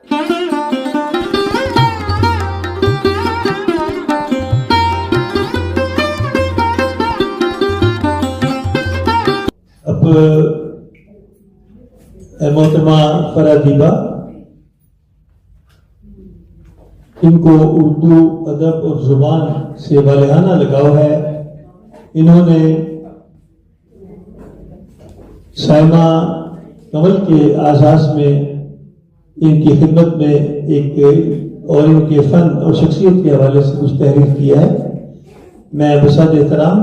اب محترمہ فرادیبہ، ان کو اردو ادب اور زبان سے والہانہ لگاؤ ہے. انہوں نے سائمہ کنول کے اعزاز میں ان کی خدمت میں ایک اور ان کے فن اور شخصیت کے حوالے سے کچھ تحریر کیا ہے. میں بساط احترام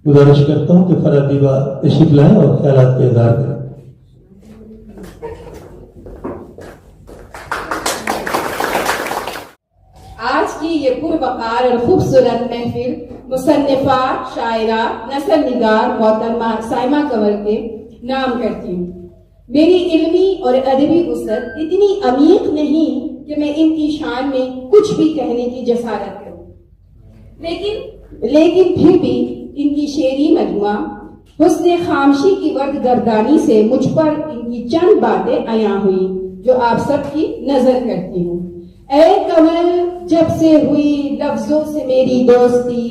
گزارش کرتا ہوں کہ فرادیبہ تشریف لائیں اور خیالات کا اظہار کریں. آج کی یہ پروقار اور خوبصورت محفل مصنفہ، شاعرہ، نثر نگار محترمہ سائمہ کنول کے نام کرتی ہوں. میری علمی اور ادبی وسعت اتنی عمیق نہیں کہ میں ان کی شان میں کچھ بھی کہنے کی جسارت کروں، لیکن پھر بھی ان کی شعری مجموعہ حسن خامشی کی ورد گردانی سے مجھ پر ان کی چند باتیں عیاں ہوئی جو آپ سب کی نظر کرتی ہوں. اے کنول جب سے ہوئی لفظوں سے میری دوستی،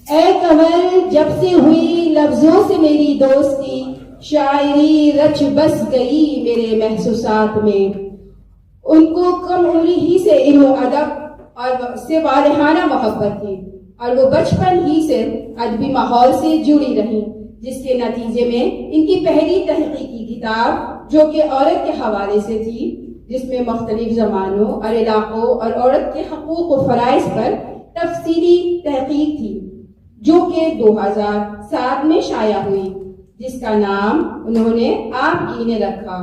اے کنول جب سے ہوئی لفظوں سے میری دوستی، شاعری رچ بس گئی میرے محسوسات میں. ان کو کم عمری ہی سے علم و ادب اور سے والہانہ محبت تھی اور وہ بچپن ہی سے ادبی ماحول سے جڑی رہیں، جس کے نتیجے میں ان کی پہلی تحقیقی کتاب جو کہ عورت کے حوالے سے تھی، جس میں مختلف زمانوں اور علاقوں اور عورت کے حقوق و فرائض پر تفصیلی تحقیق تھی، جو کہ 2007 میں شائع ہوئی، جس کا نام انہوں نے آپ ہی نے رکھا،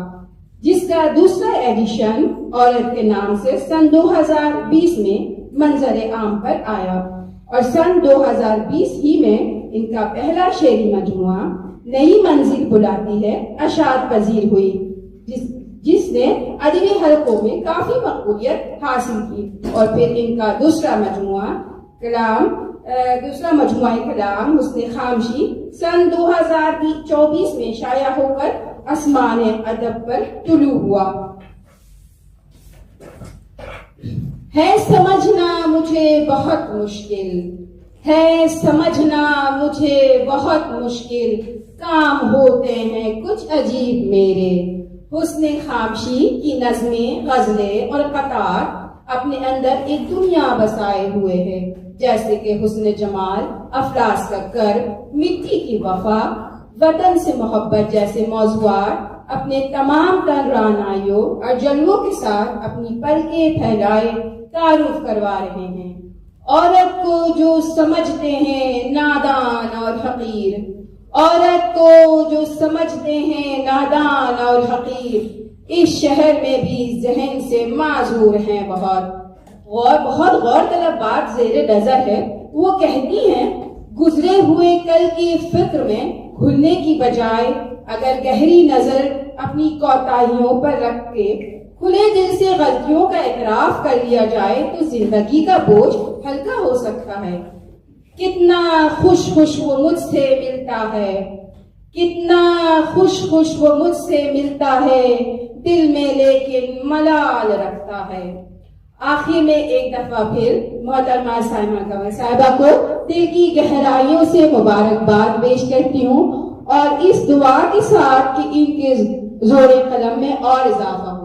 جس کا دوسرا ایڈیشن عورت کے نام سے سن 2020 میں منظر عام پر آیا اور سن 2020 ہی میں ان کا پہلا شعری مجموعہ نئی منزل بلاتی ہے اشاعت پذیر ہوئی، جس نے ادبی حلقوں میں کافی مقبولیت حاصل کی. اور پھر ان کا دوسرا مجموعہ کلام حسن خامشی سن 2024 میں شائع ہو کر آسمان ادب پر طلوع ہوا. ہے سمجھنا مجھے بہت مشکل، ہے سمجھنا مجھے بہت مشکل، کام ہوتے ہیں کچھ عجیب میرے. حسن خامشی کی نظمیں، غزلیں اور قطعات اپنے اندر ایک دنیا بسائے ہوئے ہیں، جیسے کہ حسن جمال، افلاس کا کرب، مٹی کی وفا، وطن سے محبت جیسے موضوعات اپنے تمام تر رعنائیوں اور جلووں کے ساتھ اپنی پلکیں پھیلائے تعارف کروا رہے ہیں. عورت کو جو سمجھتے ہیں نادان اور حقیر، عورت کو جو سمجھتے ہیں نادان اور حقیر، اس شہر میں بھی ذہن سے معذور ہیں بہت. بہت غور طلب بات زیر نظر ہے. وہ کہتی ہیں گزرے ہوئے کل کی فکر میں کھلنے کی بجائے اگر گہری نظر اپنی کوتاہیوں پر رکھ کے کھلے دل سے غلطیوں کا اعتراف کر لیا جائے تو زندگی کا بوجھ ہلکا ہو سکتا ہے. کتنا خوش وہ مجھ سے ملتا ہے، کتنا خوش وہ مجھ سے ملتا ہے، دل میں لیکن ملال رکھتا ہے. آخر میں ایک دفعہ پھر محترمہ سائمہ کنول صاحبہ کو دل کی گہرائیوں سے مبارکباد پیش کرتی ہوں اور اس دعا کے ساتھ کہ ان کے زور قلم میں اور اضافہ ہو.